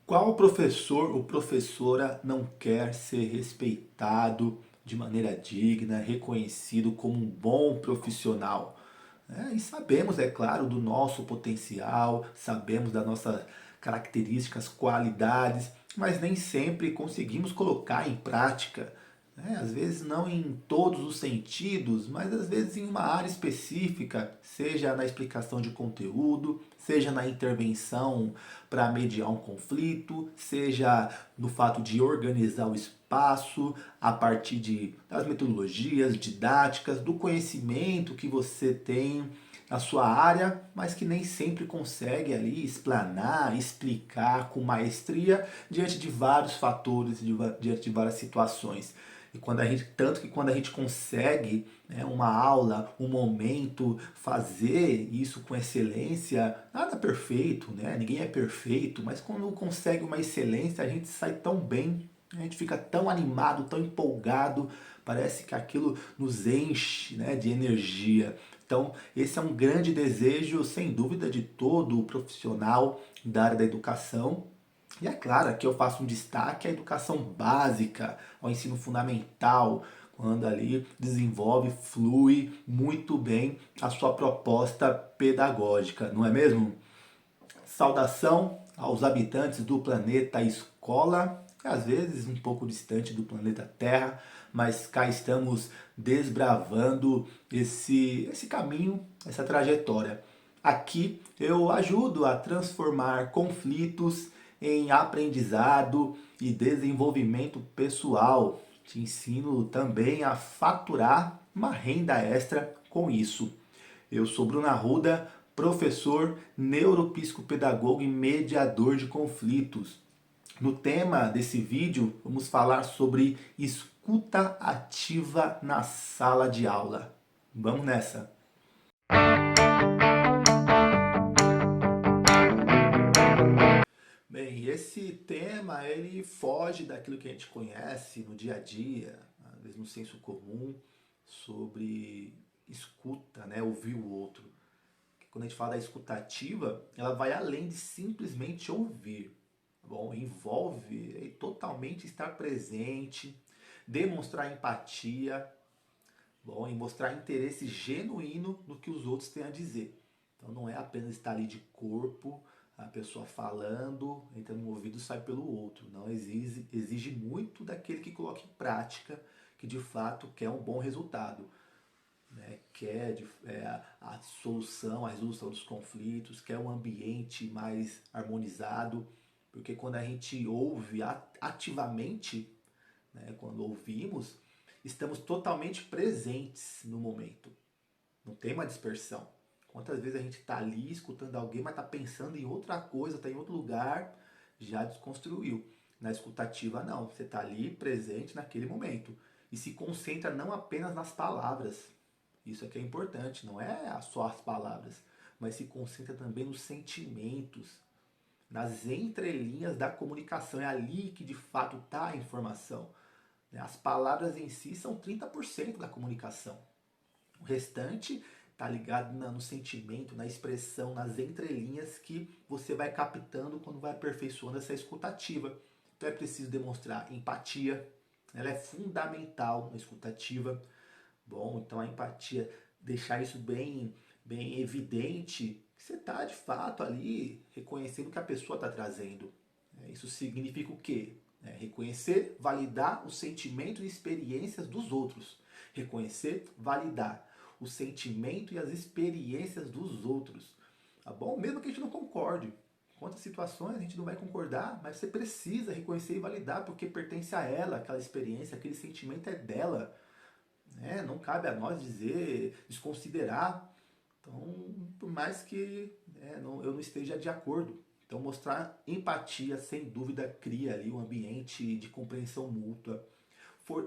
Qual professor ou professora não quer ser respeitado de maneira digna, reconhecido como um bom profissional? E sabemos, é claro, do nosso potencial, sabemos das nossas características, qualidades, mas nem sempre conseguimos colocar em prática. Às vezes não em todos os sentidos, mas às vezes em uma área específica, seja na explicação de conteúdo, seja na intervenção para mediar um conflito, seja no fato de organizar o espaço a partir das metodologias didáticas, do conhecimento que você tem na sua área, mas que nem sempre consegue ali explanar, explicar com maestria diante de vários fatores, diante de várias situações. Tanto que quando a gente consegue, uma aula, um momento, fazer isso com excelência, nada perfeito, né? Ninguém é perfeito, mas quando consegue uma excelência, a gente sai tão bem, a gente fica tão animado, tão empolgado, parece que aquilo nos enche, né, de energia. Então, esse é um grande desejo, sem dúvida, de todo profissional da área da educação. E é claro, aqui eu faço um destaque à educação básica, ao ensino fundamental, quando ali desenvolve, flui muito bem a sua proposta pedagógica, não é mesmo? Saudação aos habitantes do planeta Escola, às vezes um pouco distante do planeta Terra, mas cá estamos desbravando esse caminho, essa trajetória. Aqui eu ajudo a transformar conflitos em aprendizado e desenvolvimento pessoal. Te ensino também a faturar uma renda extra com isso. Eu sou Bruno Arruda, professor, neuropsicopedagogo e mediador de conflitos. No tema desse vídeo, vamos falar sobre escuta ativa na sala de aula. Vamos nessa! Bem, esse tema ele foge daquilo que a gente conhece no dia a dia, às vezes no senso comum, sobre escuta, né, ouvir o outro. Quando a gente fala da escutativa, ela vai além de simplesmente ouvir. Bom, envolve totalmente estar presente, demonstrar empatia, bom, e mostrar interesse genuíno no que os outros têm a dizer. Então não é apenas estar ali de corpo, a pessoa falando, entra no ouvido e sai pelo outro. Não exige muito daquele que coloca em prática, que de fato quer um bom resultado, né? Quer a solução, a resolução dos conflitos, quer um ambiente mais harmonizado, porque quando a gente ouve ativamente, né, quando ouvimos, estamos totalmente presentes no momento. Não tem uma dispersão. Quantas vezes a gente está ali escutando alguém, mas está pensando em outra coisa, está em outro lugar, já desconstruiu. Na escutativa, não. Você está ali presente naquele momento. E se concentra não apenas nas palavras. Isso aqui é importante, não é só as palavras, mas se concentra também nos sentimentos, nas entrelinhas da comunicação. É ali que de fato está a informação. As palavras em si são 30% da comunicação. O restante está ligado no sentimento, na expressão, nas entrelinhas que você vai captando quando vai aperfeiçoando essa escutativa. Então é preciso demonstrar empatia, ela é fundamental na escutativa. Bom, então a empatia, deixar isso bem evidente, que você está de fato ali reconhecendo o que a pessoa está trazendo. Isso significa o quê? Reconhecer, validar os sentimentos e experiências dos outros. Reconhecer, validar o sentimento e as experiências dos outros. Tá bom? Mesmo que a gente não concorde. Quantas situações a gente não vai concordar, mas você precisa reconhecer e validar porque pertence a ela, aquela experiência, aquele sentimento é dela. Não cabe a nós dizer, desconsiderar. Então, por mais que eu não esteja de acordo. Então, mostrar empatia, sem dúvida, cria ali um ambiente de compreensão mútua.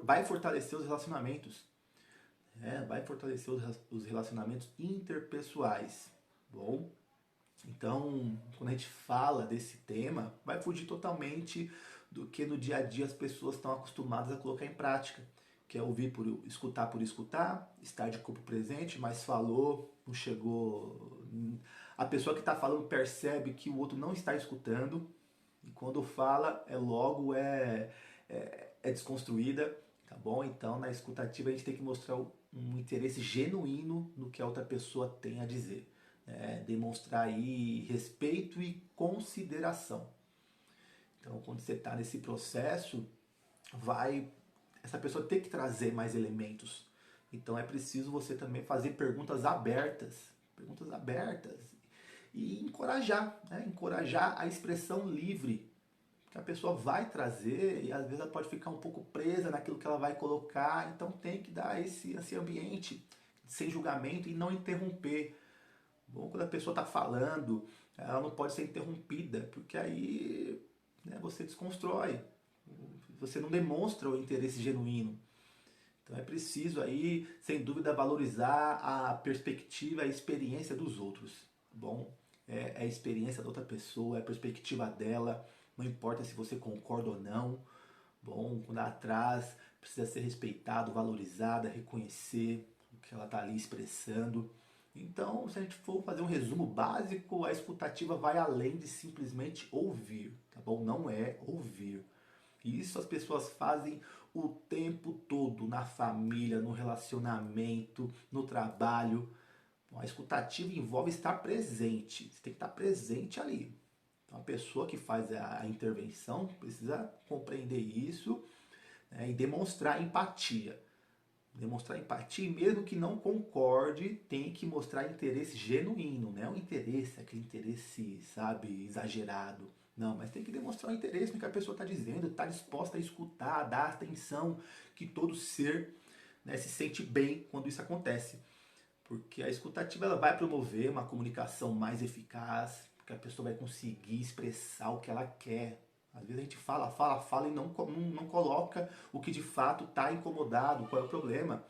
Vai fortalecer os relacionamentos. Vai fortalecer os relacionamentos interpessoais. Bom, então, quando a gente fala desse tema, vai fugir totalmente do que no dia a dia as pessoas estão acostumadas a colocar em prática, que é ouvir por escutar, estar de corpo presente, mas falou, não chegou. A pessoa que está falando percebe que o outro não está escutando, E quando fala, é desconstruída, tá bom? Então, na escutativa, a gente tem que mostrar um interesse genuíno no que a outra pessoa tem a dizer. Né? Demonstrar aí respeito e consideração. Então, quando você está nesse processo, vai essa pessoa ter que trazer mais elementos. Então, é preciso você também fazer perguntas abertas e encorajar, né? Encorajar a expressão livre que a pessoa vai trazer e às vezes ela pode ficar um pouco presa naquilo que ela vai colocar, então tem que dar esse ambiente sem julgamento e não interromper. Bom, quando a pessoa está falando, ela não pode ser interrompida, porque aí, né, você desconstrói, você não demonstra o interesse genuíno. Então é preciso aí, sem dúvida, valorizar a perspectiva, a experiência dos outros. Tá bom? É a experiência da outra pessoa, é a perspectiva dela, não importa se você concorda ou não. Bom, quando ela traz, precisa ser respeitado, valorizada, reconhecer o que ela está ali expressando. Então, se a gente for fazer um resumo básico, a escutativa vai além de simplesmente ouvir, tá bom? Não é ouvir. E isso as pessoas fazem o tempo todo, na família, no relacionamento, no trabalho. Bom, a escutativa envolve estar presente, você tem que estar presente ali. Então, a pessoa que faz a intervenção precisa compreender isso, né, e demonstrar empatia. Demonstrar empatia, mesmo que não concorde, tem que mostrar interesse genuíno, não é um interesse, aquele interesse, sabe, exagerado. Não, mas tem que demonstrar o interesse no que a pessoa está dizendo, está disposta a escutar, a dar atenção, que todo ser, né, se sente bem quando isso acontece. Porque a escutativa ela vai promover uma comunicação mais eficaz, porque a pessoa vai conseguir expressar o que ela quer. Às vezes a gente fala e não coloca o que de fato está incomodado, qual é o problema.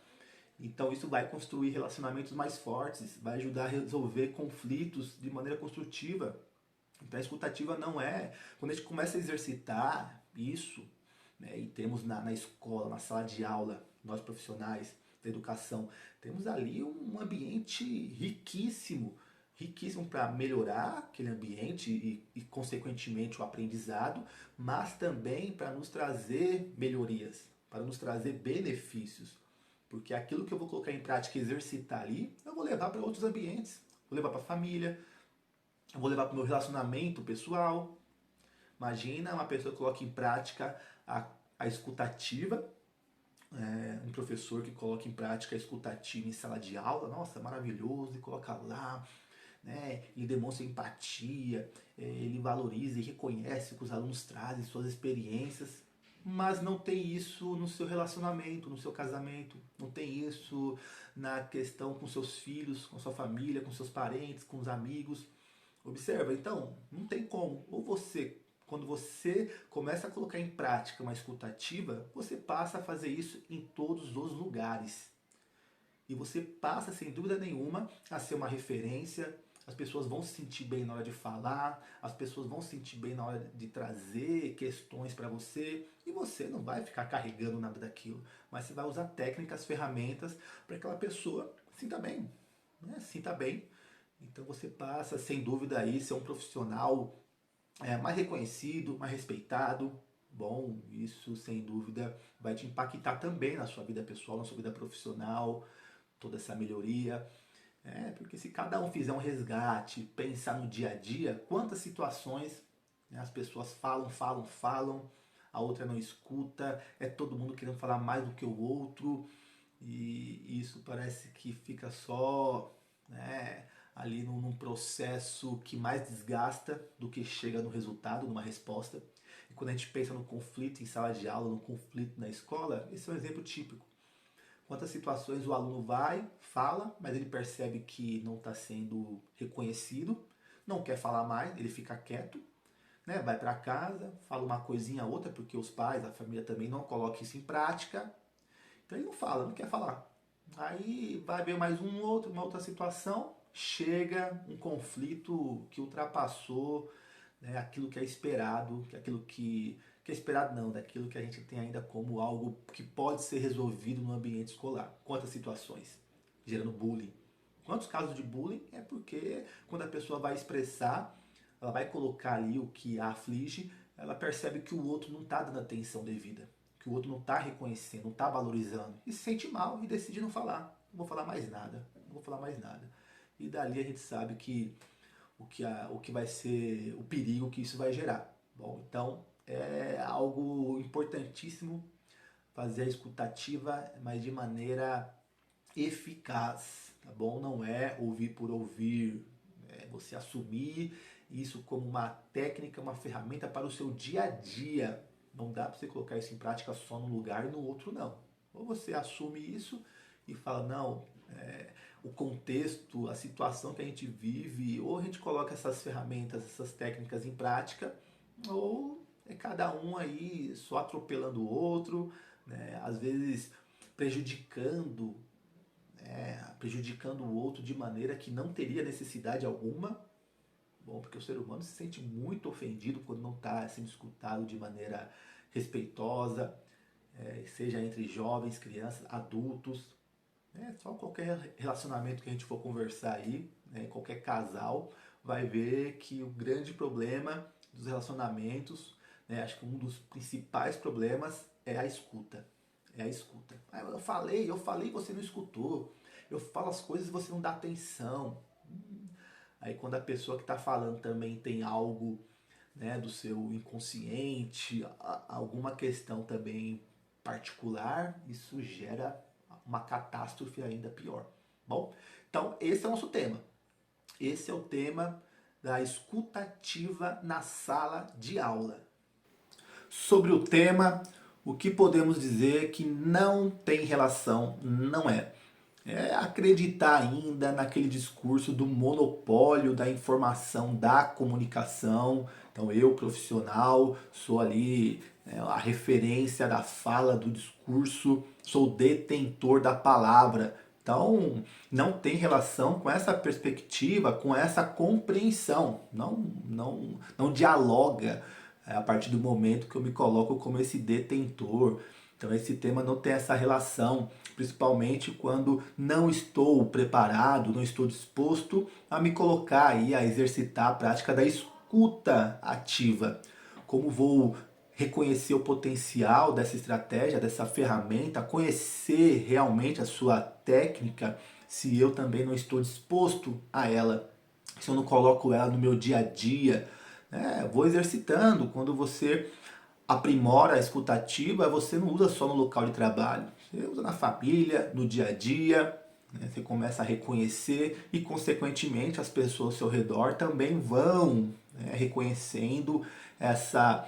Então isso vai construir relacionamentos mais fortes, vai ajudar a resolver conflitos de maneira construtiva. Então a escutativa não é... Quando a gente começa a exercitar isso, né, e temos na escola, na sala de aula, nós profissionais da educação, temos ali um ambiente riquíssimo, riquíssimo para melhorar aquele ambiente consequentemente, o aprendizado, mas também para nos trazer melhorias, para nos trazer benefícios. Porque aquilo que eu vou colocar em prática e exercitar ali, eu vou levar para outros ambientes. Vou levar para a família, eu vou levar para o meu relacionamento pessoal. Imagina uma pessoa que coloca em prática a escutativa, um professor que coloca em prática a escutativa em sala de aula, nossa, maravilhoso, e coloca lá, né, ele demonstra empatia, ele valoriza e reconhece o que os alunos trazem, suas experiências, mas não tem isso no seu relacionamento, no seu casamento, não tem isso na questão com seus filhos, com sua família, com seus parentes, com os amigos. Observa, então, não tem como. Ou você, quando você começa a colocar em prática uma escutativa, você passa a fazer isso em todos os lugares. E você passa, sem dúvida nenhuma, a ser uma referência. As pessoas vão se sentir bem na hora de falar, as pessoas vão se sentir bem na hora de trazer questões para você, e você não vai ficar carregando nada daquilo, mas você vai usar técnicas, ferramentas para aquela pessoa sinta bem, né? Sinta bem. Então você passa, sem dúvida, aí ser um profissional mais reconhecido, mais respeitado. Bom, isso sem dúvida vai te impactar também na sua vida pessoal, na sua vida profissional, toda essa melhoria. Porque se cada um fizer um resgate, pensar no dia a dia, quantas situações, né, as pessoas falam, a outra não escuta, é todo mundo querendo falar mais do que o outro, e isso parece que fica só, né, ali num processo que mais desgasta do que chega no resultado, numa resposta. E quando a gente pensa no conflito em sala de aula, no conflito na escola, esse é um exemplo típico. Quantas situações o aluno vai, fala, mas ele percebe que não está sendo reconhecido, não quer falar mais, ele fica quieto, né? Vai para casa, fala uma coisinha outra, porque os pais, a família também não colocam isso em prática. Então ele não fala, não quer falar. Aí vai ver mais uma outra situação, chega um conflito que ultrapassou, né, aquilo que é esperado, que é esperado não, daquilo que a gente tem ainda como algo que pode ser resolvido no ambiente escolar. Quantas situações gerando bullying? Quantos casos de bullying é porque quando a pessoa vai expressar, ela vai colocar ali o que a aflige, ela percebe que o outro não está dando atenção devida, que o outro não está reconhecendo, não está valorizando, e se sente mal e decide não falar. Não vou falar mais nada, não vou falar mais nada. E dali a gente sabe que o que vai ser o perigo que isso vai gerar. Bom, então é algo importantíssimo fazer a escutativa, mas de maneira eficaz, tá bom? Não é ouvir por ouvir, é você assumir isso como uma técnica, uma ferramenta para o seu dia a dia. Não dá para você colocar isso em prática só num lugar e no outro não. Ou você assume isso e fala, não, o contexto, a situação que a gente vive, ou a gente coloca essas ferramentas, essas técnicas em prática, ou é cada um aí só atropelando o outro, né? Às vezes prejudicando o outro de maneira que não teria necessidade alguma. Bom, porque o ser humano se sente muito ofendido quando não está sendo escutado de maneira respeitosa, seja entre jovens, crianças, adultos. Só qualquer relacionamento que a gente for conversar aí, né, qualquer casal, vai ver que o grande problema dos relacionamentos, né, acho que um dos principais problemas é a escuta. É a escuta. Ah, eu falei e você não escutou. Eu falo as coisas e você não dá atenção. Aí quando a pessoa que está falando também tem algo, né, do seu inconsciente, alguma questão também particular, isso gera uma catástrofe ainda pior. Bom, então esse é o nosso tema. Esse é o tema da escutativa na sala de aula. Sobre o tema, o que podemos dizer que não tem relação, não é acreditar ainda naquele discurso do monopólio da informação, da comunicação. Então eu, profissional, sou ali a referência da fala, do discurso, sou detentor da palavra. Então não tem relação com essa perspectiva, com essa compreensão. Não dialoga a partir do momento que eu me coloco como esse detentor. Então esse tema não tem essa relação, principalmente quando não estou preparado, não estou disposto a me colocar aí, a exercitar a prática da escuta ativa. Como vou reconhecer o potencial dessa estratégia, dessa ferramenta, conhecer realmente a sua técnica, se eu também não estou disposto a ela, se eu não coloco ela no meu dia a dia, né? Vou exercitando. Quando você aprimora a escutativa, você não usa só no local de trabalho, você usa na família, no dia a dia, né? Você começa a reconhecer e, consequentemente, as pessoas ao seu redor também vão, né, reconhecendo essa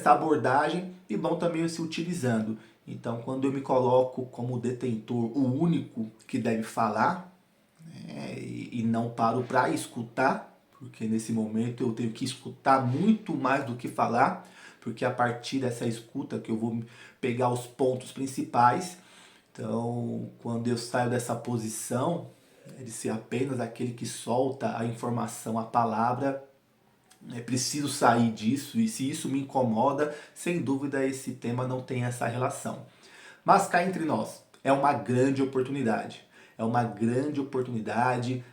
abordagem e vão também se utilizando. Então, quando eu me coloco como detentor, o único que deve falar, né, e não paro para escutar, porque nesse momento eu tenho que escutar muito mais do que falar, porque é a partir dessa escuta que eu vou pegar os pontos principais. Então, quando eu saio dessa posição, né, de ser apenas aquele que solta a informação, a palavra, é preciso sair disso, e se isso me incomoda, sem dúvida esse tema não tem essa relação. Mas cá entre nós, é uma grande oportunidade. É uma grande oportunidade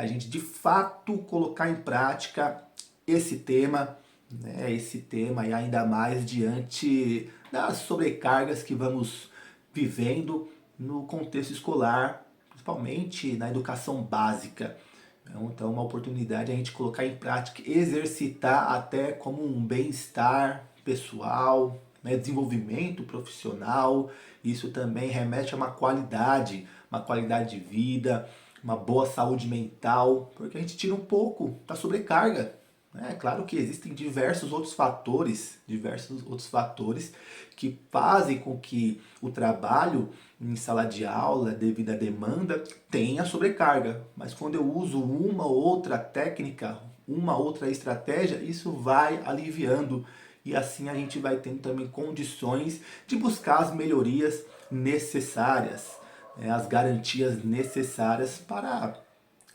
a gente de fato colocar em prática esse tema, né, esse tema, e ainda mais diante das sobrecargas que vamos vivendo no contexto escolar, principalmente na educação básica. Então, uma oportunidade é a gente colocar em prática, exercitar até como um bem-estar pessoal, né, desenvolvimento profissional. Isso também remete a uma qualidade de vida, uma boa saúde mental, porque a gente tira um pouco da sobrecarga. É claro que existem diversos outros fatores que fazem com que o trabalho em sala de aula, devido à demanda, tenha sobrecarga. Mas quando eu uso uma ou outra técnica, uma outra estratégia, isso vai aliviando. E assim a gente vai tendo também condições de buscar as melhorias necessárias, né, as garantias necessárias para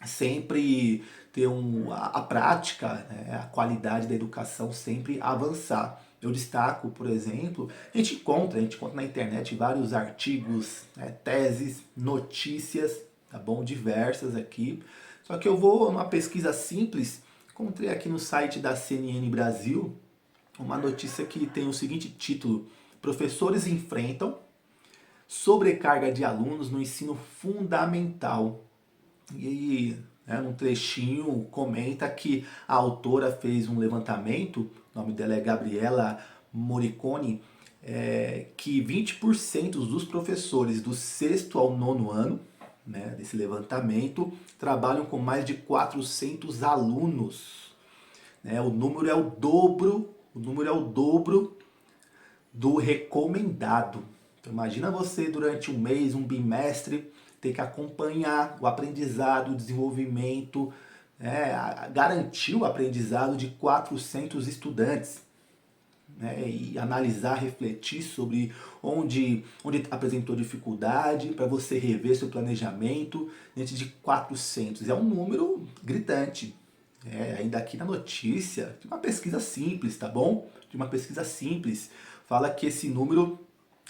sempre ter a prática, né, a qualidade da educação sempre avançar. Eu destaco, por exemplo, a gente encontra na internet vários artigos, né, teses, notícias, tá bom? Diversas aqui. Só que eu vou numa pesquisa simples, encontrei aqui no site da CNN Brasil, uma notícia que tem o seguinte título: Professores enfrentam sobrecarga de alunos no ensino fundamental. E aí, né, num trechinho, comenta que a autora fez um levantamento, o nome dela é Gabriela Moricone, que 20% dos professores do sexto ao nono ano, né, desse levantamento, trabalham com mais de 400 alunos. Né? O número é o dobro do recomendado. Então, imagina você durante um mês, um bimestre, ter que acompanhar o aprendizado, o desenvolvimento, garantir o aprendizado de 400 estudantes. Né, e analisar, refletir sobre onde apresentou dificuldade, para você rever seu planejamento diante de 400. É um número gritante. Ainda aqui na notícia, de uma pesquisa simples, tá bom? De uma pesquisa simples, fala que esse número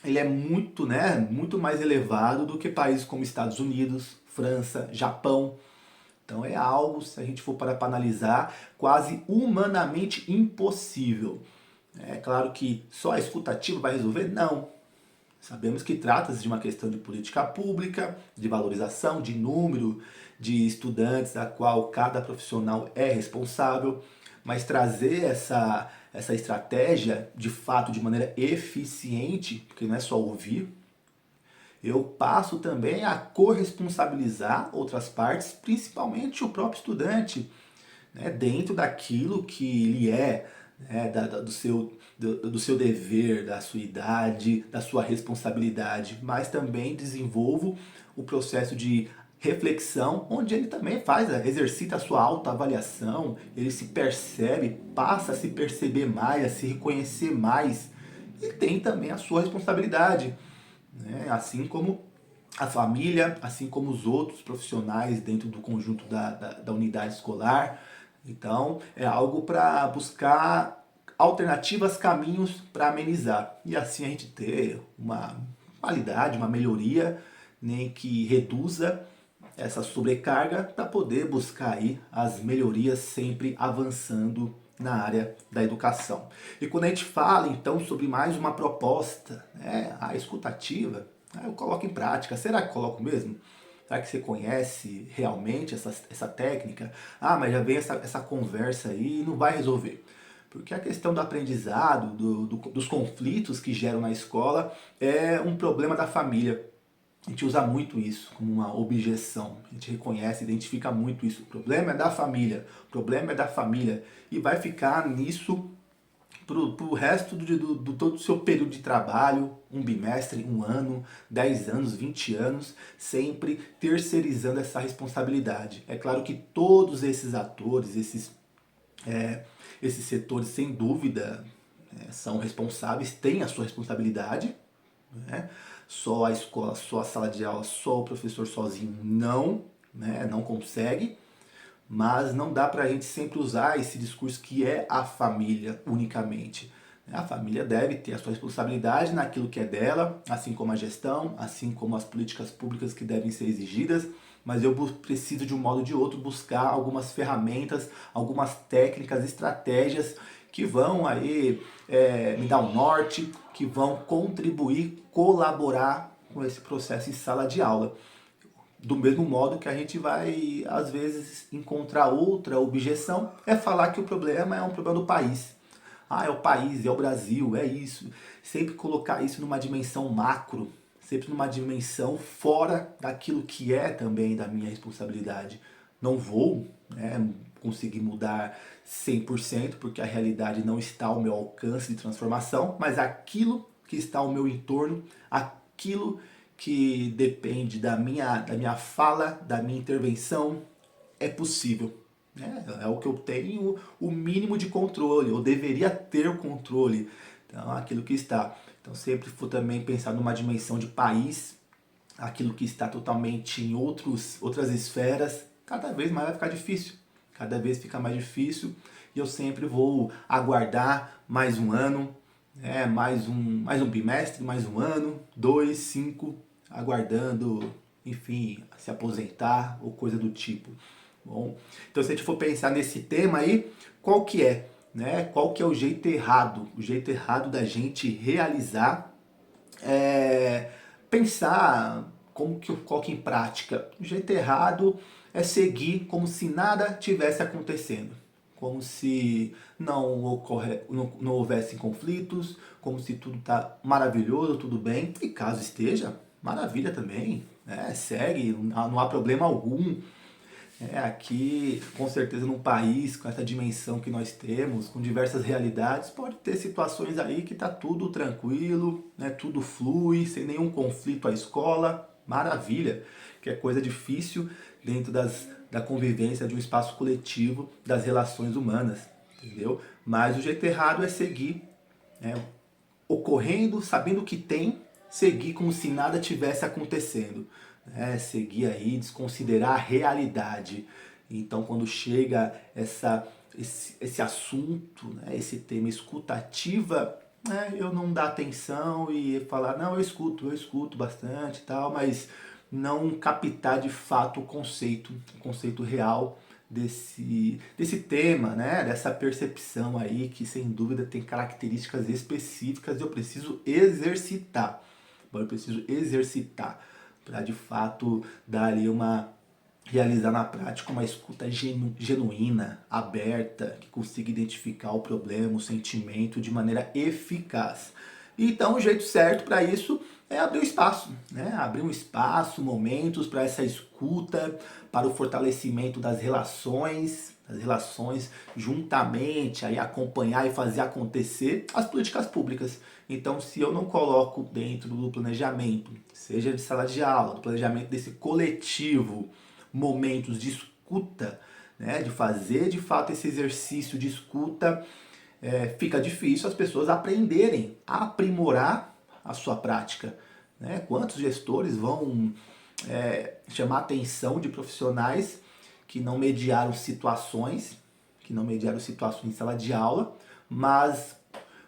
ele é muito, né, muito mais elevado do que países como Estados Unidos, França, Japão. Então é algo, se a gente for para analisar, quase humanamente impossível. É claro que só a escutativa vai resolver? Não. Sabemos que trata-se de uma questão de política pública, de valorização, de número de estudantes a qual cada profissional é responsável, mas trazer essa estratégia de fato de maneira eficiente, porque não é só ouvir, eu passo também a corresponsabilizar outras partes, principalmente o próprio estudante, né, dentro daquilo que ele é, né, do seu dever, da sua idade, da sua responsabilidade, mas também desenvolvo o processo de reflexão, onde ele também exercita a sua autoavaliação, ele se percebe, passa a se perceber mais, a se reconhecer mais, e tem também a sua responsabilidade, né? Assim como a família, assim como os outros profissionais dentro do conjunto da unidade escolar. Então, é algo para buscar alternativas, caminhos para amenizar. E assim a gente ter uma qualidade, uma melhoria, nem que reduza essa sobrecarga para poder buscar aí as melhorias sempre avançando na área da educação. E quando a gente fala então sobre mais uma proposta, né, a escutativa, eu coloco em prática. Será que coloco mesmo? Será que você conhece realmente essa técnica? Ah, mas já vem essa conversa aí e não vai resolver. Porque a questão do aprendizado, dos conflitos que geram na escola é um problema da família. A gente usa muito isso como uma objeção. A gente reconhece, identifica muito isso. O problema é da família. O problema é da família. E vai ficar nisso pro resto do todo o seu período de trabalho, um bimestre, um ano, 10 anos, 20 anos, sempre terceirizando essa responsabilidade. É claro que todos esses atores, esses setores, sem dúvida, são responsáveis, têm a sua responsabilidade, né? Só a escola, só a sala de aula, só o professor sozinho não, né? Não consegue, mas não dá para a gente sempre usar esse discurso que é a família unicamente. A família deve ter a sua responsabilidade naquilo que é dela, assim como a gestão, assim como as políticas públicas que devem ser exigidas, mas eu preciso de um modo ou de outro buscar algumas ferramentas, algumas técnicas, estratégias que vão aí me dar um norte, que vão contribuir, colaborar com esse processo em sala de aula. Do mesmo modo que a gente vai, às vezes, encontrar outra objeção, é falar que o problema é um problema do país. Ah, é o país, é o Brasil, é isso. Sempre colocar isso numa dimensão macro, sempre numa dimensão fora daquilo que é também da minha responsabilidade. Não vou, né, conseguir mudar 100%, porque a realidade não está ao meu alcance de transformação, mas aquilo que está ao meu entorno, aquilo que depende da minha fala, da minha intervenção, é possível. É o que eu tenho o mínimo de controle, eu deveria ter o controle. Então, aquilo que está. Então, sempre for também pensar numa dimensão de país, aquilo que está totalmente em outras esferas, cada vez mais vai ficar difícil. Cada vez fica mais difícil e eu sempre vou aguardar mais um ano, mais um bimestre, mais um ano, 2, 5, aguardando, enfim, se aposentar ou coisa do tipo. Bom, então se a gente for pensar nesse tema aí, qual que é? né? Qual que é o jeito errado? O jeito errado da gente realizar, pensar como que eu coloco em prática. O jeito errado é seguir como se nada tivesse acontecendo, como se não houvesse conflitos, como se tudo está maravilhoso, tudo bem. E caso esteja, maravilha também, né? Segue, não há problema algum. Aqui, com certeza, num país com essa dimensão que nós temos, com diversas realidades, pode ter situações aí que tá tudo tranquilo, né? Tudo flui, sem nenhum conflito à escola, maravilha, que é coisa difícil dentro da convivência de um espaço coletivo das relações humanas, entendeu? Mas o jeito errado é seguir, né, ocorrendo, sabendo o que tem, seguir como se nada tivesse acontecendo, né? Seguir aí, desconsiderar a realidade. Então, quando chega esse assunto, né, esse tema escutativa, né, eu não dar atenção e falar, não, eu escuto bastante e tal, mas não captar de fato o conceito real desse tema, né? Dessa percepção aí que sem dúvida tem características específicas e eu preciso exercitar. Eu preciso exercitar para de fato dar ali realizar na prática uma escuta genuína, aberta, que consiga identificar o problema, o sentimento de maneira eficaz. Então, o jeito certo para isso é abrir um espaço, né? Abrir um espaço, momentos para essa escuta, para o fortalecimento das relações juntamente, aí acompanhar e fazer acontecer as políticas públicas. Então, se eu não coloco dentro do planejamento, seja de sala de aula, do planejamento desse coletivo, momentos de escuta, né, de fazer de fato esse exercício de escuta, fica difícil as pessoas aprenderem, a aprimorar a sua prática. Né? Quantos gestores vão chamar a atenção de profissionais que não mediaram situações, em sala de aula, mas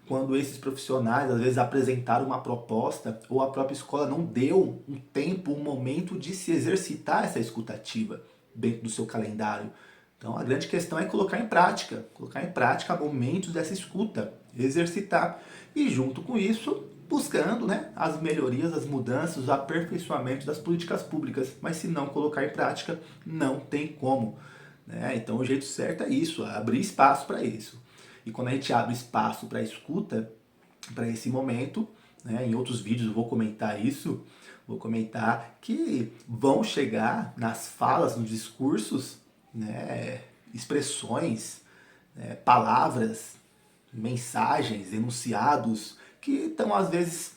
quando esses profissionais às vezes apresentaram uma proposta ou a própria escola não deu um tempo, um momento de se exercitar essa escutativa dentro do seu calendário. Então a grande questão é colocar em prática momentos dessa escuta, exercitar e junto com isso buscando, né, as melhorias, as mudanças, o aperfeiçoamento das políticas públicas. Mas se não colocar em prática, não tem como. Né? Então o jeito certo é isso, abrir espaço para isso. E quando a gente abre espaço para escuta, para esse momento, né, em outros vídeos eu vou comentar isso, vou comentar que vão chegar nas falas, nos discursos, né, expressões, né, palavras, mensagens, enunciados que estão às vezes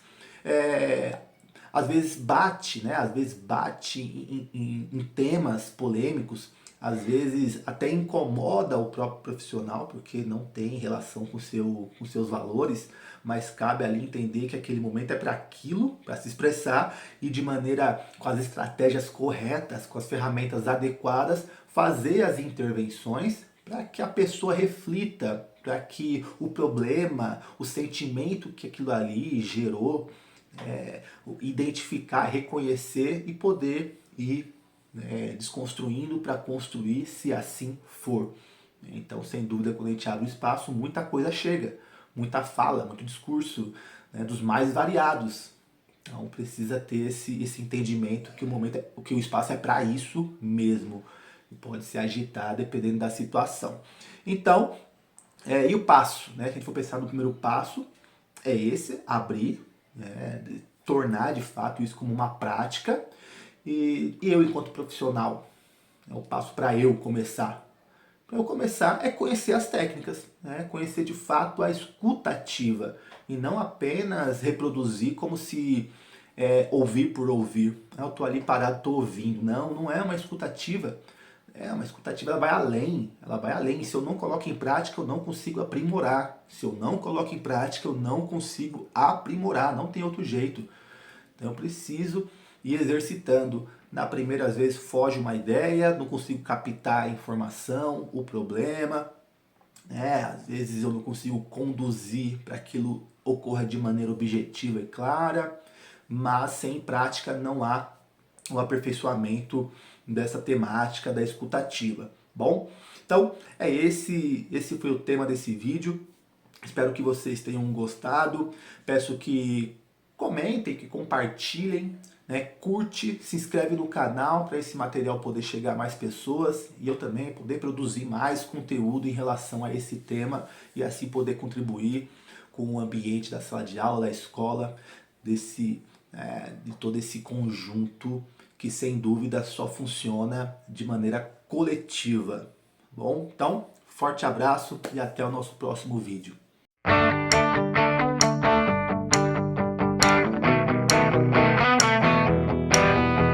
bate, né? Às vezes bate em temas polêmicos, às vezes até incomoda o próprio profissional porque não tem relação com seus valores, mas cabe ali entender que aquele momento é para aquilo, para se expressar e de maneira com as estratégias corretas, com as ferramentas adequadas, fazer as intervenções para que a pessoa reflita, para que o problema, o sentimento que aquilo ali gerou, identificar, reconhecer e poder ir desconstruindo para construir, se assim for. Então, sem dúvida, quando a gente abre o espaço, muita coisa chega, muita fala, muito discurso, né, dos mais variados. Então, precisa ter esse entendimento que que o espaço é para isso mesmo. E pode se agitar dependendo da situação. Então, e o passo, né? Se a gente for pensar no primeiro passo, é esse, abrir, né? Tornar de fato isso como uma prática. E eu, enquanto profissional, é o passo para eu começar. Para eu começar é conhecer as técnicas, né? Conhecer de fato a escuta ativa e não apenas reproduzir como se ouvir por ouvir. Eu estou ali parado, estou ouvindo. Não, não é uma escutativa. Uma escutativa, ela vai além, ela vai além. Se eu não coloco em prática, eu não consigo aprimorar. Se eu não coloco em prática, eu não consigo aprimorar, não tem outro jeito. Então eu preciso ir exercitando. Na primeira vez foge uma ideia, não consigo captar a informação, o problema, né? Às vezes eu não consigo conduzir para que aquilo ocorra de maneira objetiva e clara, mas sem prática não há o aperfeiçoamento dessa temática da escutativa. Bom, Então, esse foi o tema desse vídeo. Espero que vocês tenham gostado. Peço que comentem, que compartilhem, né? Curte, se inscreve no canal para esse material poder chegar a mais pessoas e eu também poder produzir mais conteúdo em relação a esse tema e assim poder contribuir com o ambiente da sala de aula, da escola, de todo esse conjunto que sem dúvida só funciona de maneira coletiva. Bom, então, forte abraço e até o nosso próximo vídeo.